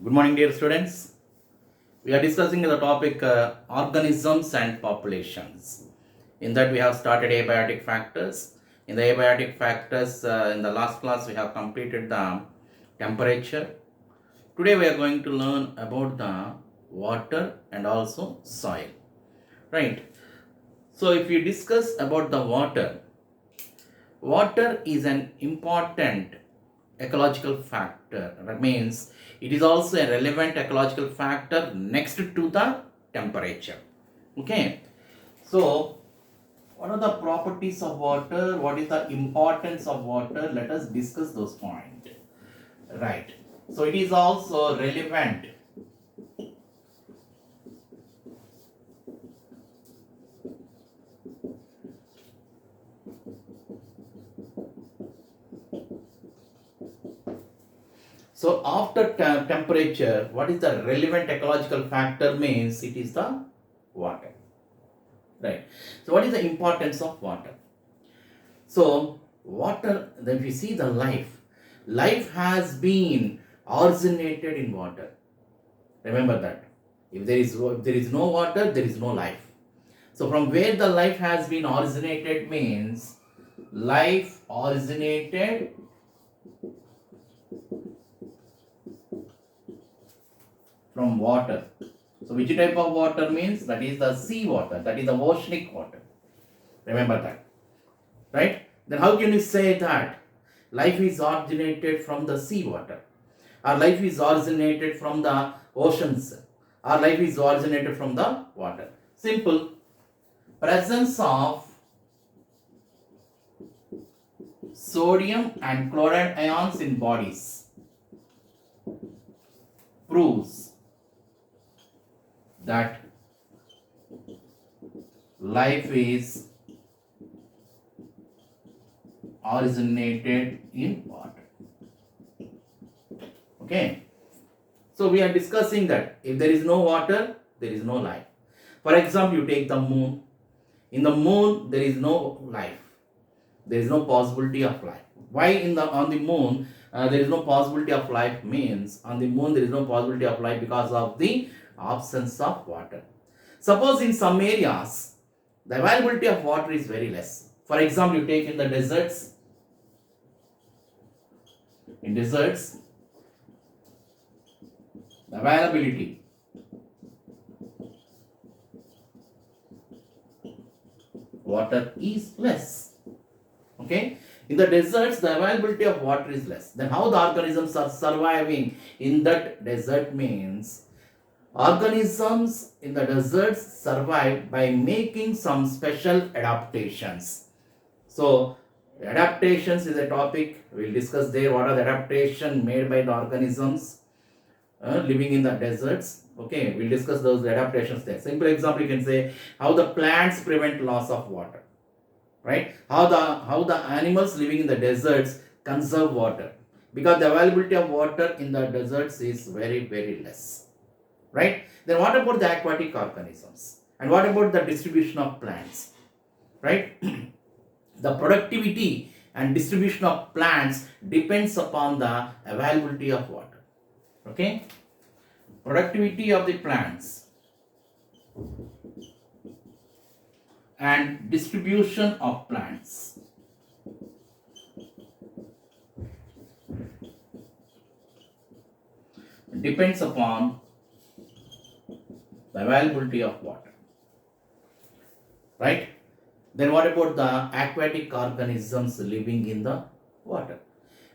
Good morning, dear students. We are discussing the topic organisms and populations. In that, we have started abiotic factors. In the abiotic factors, in the last class, we have completed the temperature. Today, we are going to learn about the water and also soil. Right. So, if we discuss about the water, water is an important ecological factor. That means it is also a relevant ecological factor next to the temperature. Okay. So, what are the properties of water? What is the importance of water? Let us discuss those points. Right. So, it is also relevant. So, after temperature, what is the relevant ecological factor means it is the water. Right. So, what is the importance of water? So, water, then we see the life has been originated in water. Remember that. If there is no water, there is no life. So, from where the life has been originated means life originated from water. So, which type of water means that is the sea water, that is the oceanic water. Remember that. Right? Then how can you say that life is originated from the sea water? Our life is originated from the oceans. Our life is originated from the water. Simple. Presence of sodium and chloride ions in bodies proves that life is originated in water. Okay. So we are discussing that if there is no water, there is no life. For example, you take the moon. In the moon, there is no life. There is no possibility of life. Why on the moon there is no possibility of life means on the moon there is no possibility of life because of the absence of water. Suppose in some areas the availability of water is very less. For example, you take in the deserts. In deserts, the availability water is less. Okay. In the deserts, the availability of water is less. Then how the organisms are surviving in that desert means organisms in the deserts survive by making some special adaptations. So adaptations is a topic we'll discuss there. What are the adaptations made by the organisms living in the deserts? Okay, we'll discuss those adaptations there. Simple example, you can say how the plants prevent loss of water. Right? How the animals living in the deserts conserve water, because the availability of water in the deserts is very less. Right? Then what about the aquatic organisms? And what about the distribution of plants? Right? The productivity and distribution of plants depends upon the availability of water. Okay? Productivity of the plants and distribution of plants depends upon the availability of water. Right? Then what about the aquatic organisms living in the water?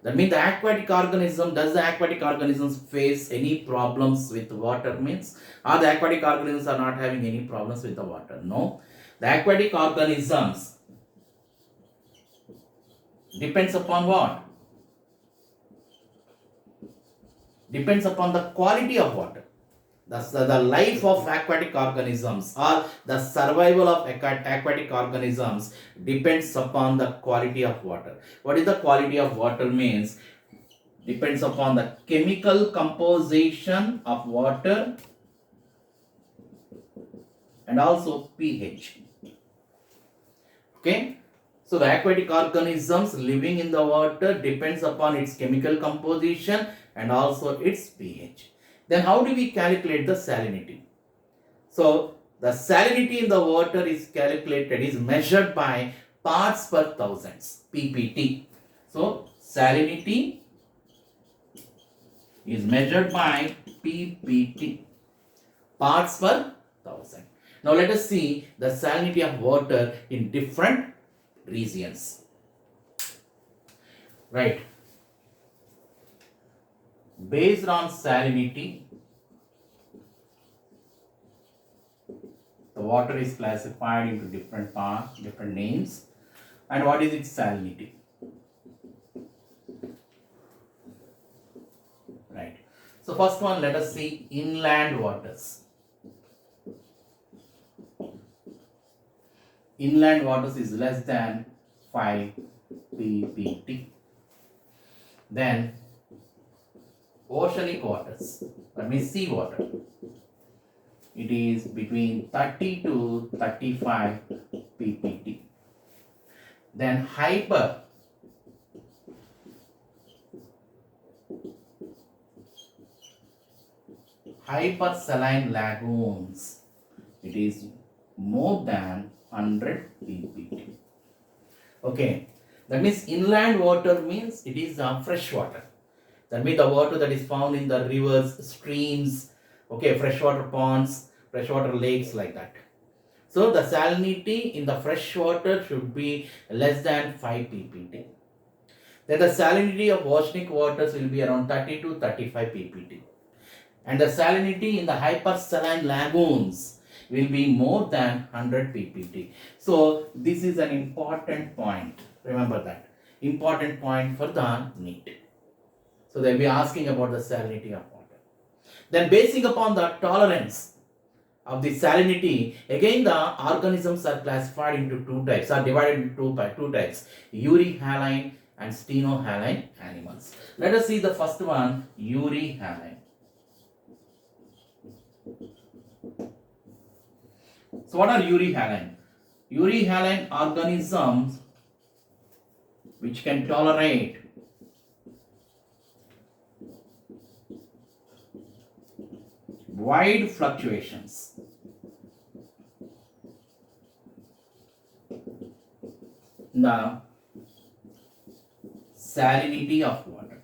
That means the aquatic organism, does the aquatic organisms face any problems with water means? Or the aquatic organisms are not having any problems with the water? No. The aquatic organisms depends upon what? Depends upon the quality of water. The life of aquatic organisms or the survival of aquatic organisms depends upon the quality of water. What is the quality of water means? Depends upon the chemical composition of water and also pH. Okay. So the aquatic organisms living in the water depends upon its chemical composition and also its pH. Then how do we calculate the salinity? So the salinity in the water is calculated, is measured by parts per thousands, PPT. So salinity is measured by PPT, parts per thousand. Now let us see the salinity of water in different regions. Right. Based on salinity, the water is classified into different parts, different names. And what is its salinity? Right. So first one, let us see inland waters. Inland waters is less than 5 ppt. Then oceanic waters, that means sea water, it is between 30 to 35 ppt. Then hypersaline lagoons, it is more than 100 ppt. Okay, that means inland water means it is fresh water. That means the water that is found in the rivers, streams, okay, freshwater ponds, freshwater lakes, like that. So the salinity in the fresh water should be less than 5 ppt. Then the salinity of oceanic waters will be around 30 to 35 ppt. And the salinity in the hypersaline lagoons will be more than 100 ppt. So this is an important point. Remember that. Important point for the NEET. So they'll be asking about the salinity of water. Then basing upon the tolerance of the salinity, again the organisms are classified into two types, are divided into two types, euryhaline and stenohaline animals. Let us see the first one, euryhaline. So what are euryhaline? Euryhaline organisms which can tolerate wide fluctuations in the salinity of water.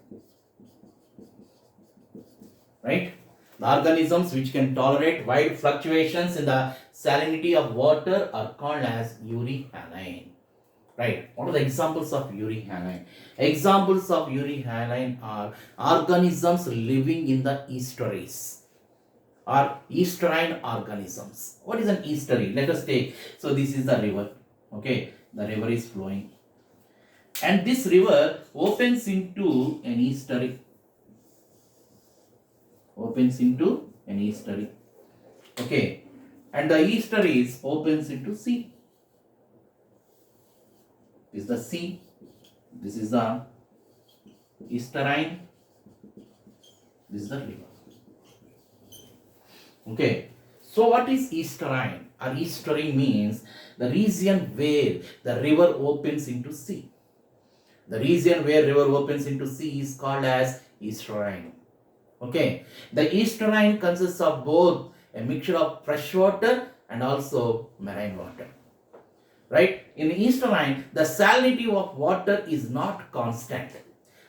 Right? The organisms which can tolerate wide fluctuations in the salinity of water are called as euryhaline. Right? What are the examples of euryhaline? Examples of euryhaline are organisms living in the estuaries, or estuarine organisms. What is an estuary? Let us take, so this is the river. Okay, the river is flowing, and this river opens into an estuary. Opens into an estuary. Okay, and the estuaries opens into sea. This is the sea. This is the estuarine. This is the river. Okay, so what is estuarine? Or estuary means the region where the river opens into sea. The region where river opens into sea is called as estuarine. Okay, the estuarine consists of both a mixture of fresh water and also marine water. Right? In estuarine, the salinity of water is not constant.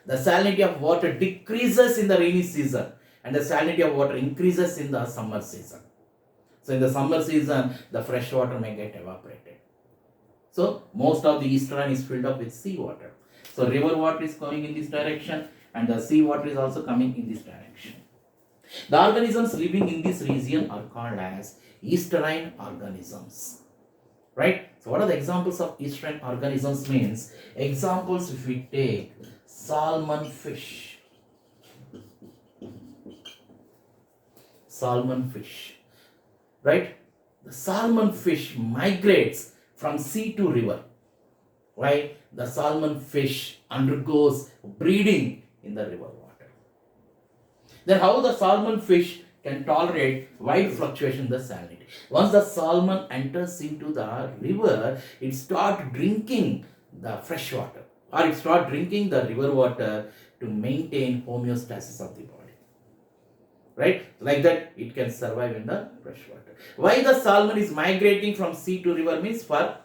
The salinity of water decreases in the rainy season, and the salinity of water increases in the summer season. So in the summer season, the fresh water may get evaporated. So most of the estuarine is filled up with seawater. So river water is coming in this direction, and the sea water is also coming in this direction. The organisms living in this region are called as estuarine organisms. Right? So what are the examples of estuarine organisms means? Examples, if we take salmon fish. Salmon fish. Right? The salmon fish migrates from sea to river. Why? The salmon fish undergoes breeding in the river water. Then how the salmon fish can tolerate wide fluctuation in the salinity? Once the salmon enters into the river, it starts drinking the fresh water, or it starts drinking the river water to maintain homeostasis of the body. right? Like that, it can survive in the freshwater. Why the salmon is migrating from sea to river means for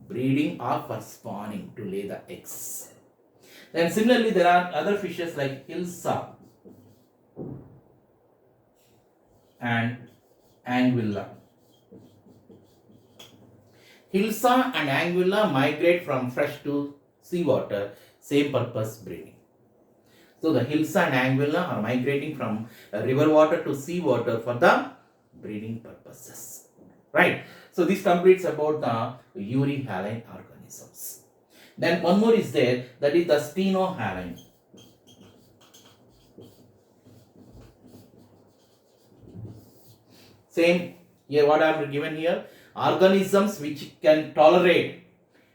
breeding or for spawning to lay the eggs. Then similarly, there are other fishes like hilsa and anguilla. Hilsa and anguilla migrate from fresh to seawater, same purpose breeding. So the hilsa and anguilla are migrating from river water to sea water for the breeding purposes. Right. So this completes about the euryhaline organisms. Then one more is there, that is the stenohaline. Same here, what I have given here, organisms which can tolerate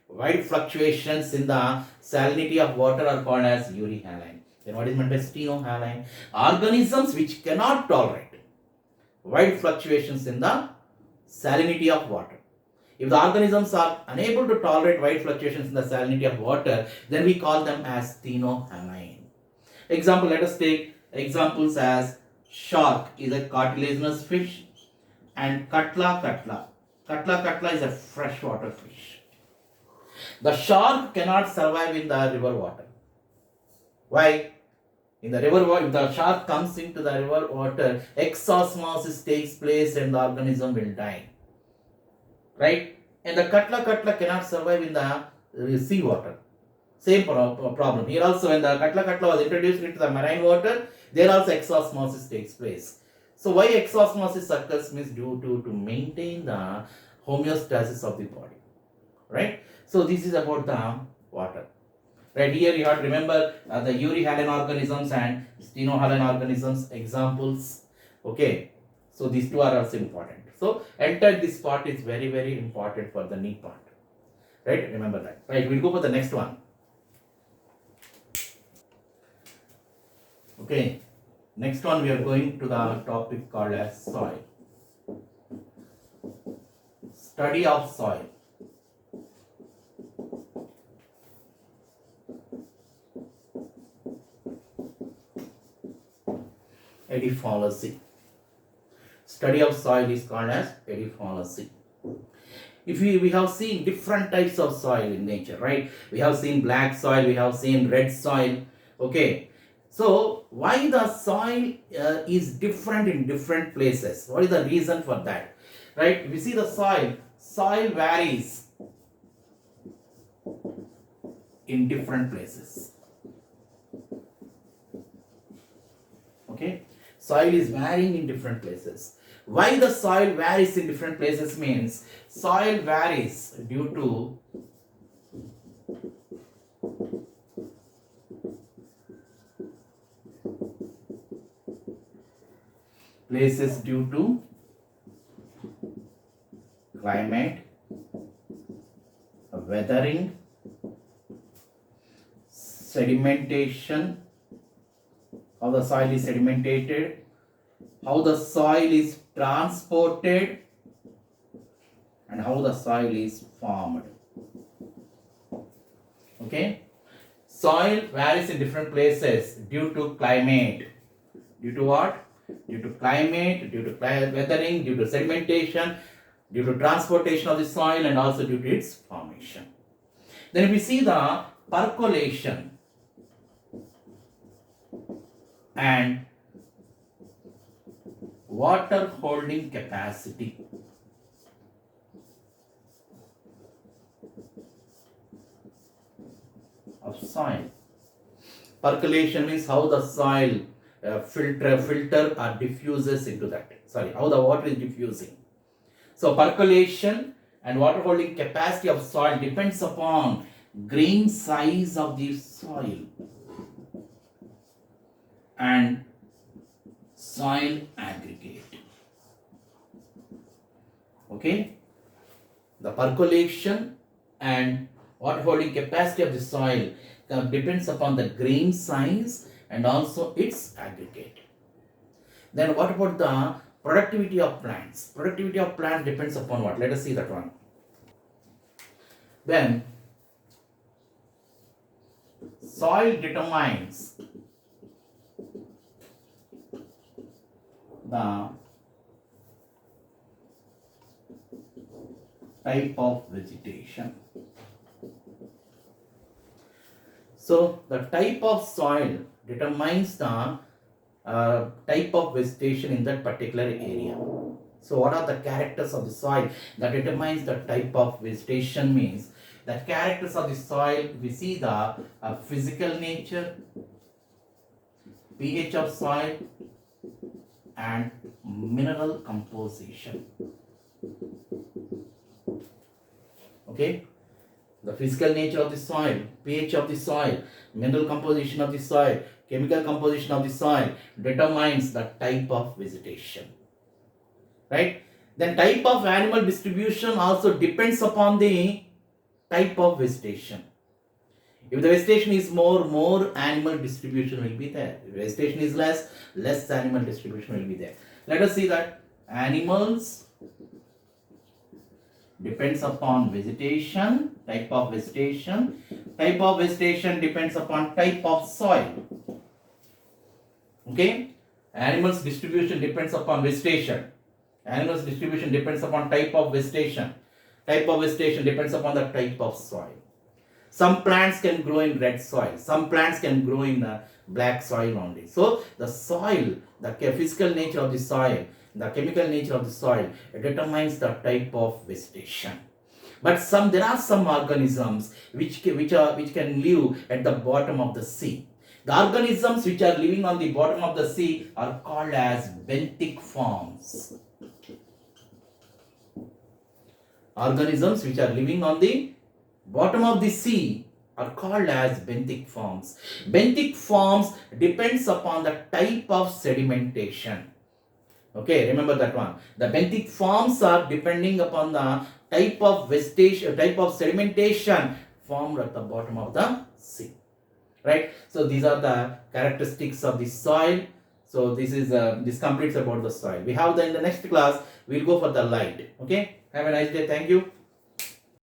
wide fluctuations in the salinity of water are called as euryhaline. Then what is meant by stenohaline? Organisms which cannot tolerate wide fluctuations in the salinity of water. If the organisms are unable to tolerate wide fluctuations in the salinity of water, then we call them as stenohaline. Example, let us take examples as shark is a cartilaginous fish and Katla Katla. Katla Katla is a freshwater fish. The shark cannot survive in the river water. Why? In the river water, if the shark comes into the river water, exosmosis takes place and the organism will die. Right? And the Katla Katla cannot survive in the sea water. Same problem. Here also, when the Katla Katla was introduced into the marine water, there also exosmosis takes place. So why exosmosis occurs means due to maintain the homeostasis of the body. Right? So this is about the water. Right, here you have to remember the euryhaline organisms and stenohaline organisms examples. Okay, so these two are also important. So entire this part is very, very important for the knee part. Right, remember that. Right, we'll go for the next one. Okay, next one we are going to the topic called as soil. Study of soil. Ediphology. Study of soil is called as ediphology. If we have seen different types of soil in nature, right? We have seen black soil, we have seen red soil. Okay, so why the soil is different in different places? What is the reason for that? Right? We see the soil varies in different places. Okay, soil is varying in different places. Why the soil varies in different places means soil varies due to places due to climate, weathering, sedimentation, how the soil is sedimentated, how the soil is transported, and how the soil is formed. Okay, soil varies in different places due to climate. Due to what? Due to climate, due to weathering, due to sedimentation, due to transportation of the soil, and also due to its formation. Then we see the percolation and water holding capacity. Of soil. Percolation means how the soil filter or diffuses into that. Sorry, how the water is diffusing. So percolation and water holding capacity of soil depends upon grain size of the soil and soil aggregate. Okay, the percolation and water holding capacity of the soil depends upon the grain size and also its aggregate. Then what about the productivity of plants? Productivity of plants depends upon what? Let us see that one. Then soil determines the type of vegetation. So the type of soil determines the type of vegetation in that particular area. So what are the characters of the soil that determines the type of vegetation? Means the characters of the soil, we see the physical nature, pH of soil, and mineral composition. Okay, the physical nature of the soil, pH of the soil, mineral composition of the soil, chemical composition of the soil determines the type of vegetation, right? Then type of animal distribution also depends upon the type of vegetation. If the vegetation is more animal distribution will be there. If vegetation is less animal distribution will be there. Let us see that animals depends upon vegetation, type of vegetation. Type of vegetation depends upon type of soil. Okay? Animals distribution depends upon vegetation. Animals distribution depends upon type of vegetation. Type of vegetation depends upon the type of soil. Some plants can grow in red soil. Some plants can grow in black soil only. So the soil, the physical nature of the soil, the chemical nature of the soil determines the type of vegetation. But there are some organisms which can live at the bottom of the sea. The organisms which are living on the bottom of the sea are called as benthic forms. Organisms which are living on the bottom of the sea are called as benthic forms. Benthic forms depends upon the type of sedimentation. Okay, remember that one. The benthic forms are depending upon the type of vegetation, type of sedimentation formed at the bottom of the sea. Right? So these are the characteristics of the soil. So this completes about the soil. We have in the next class, we'll go for the light. Okay? Have a nice day. Thank you.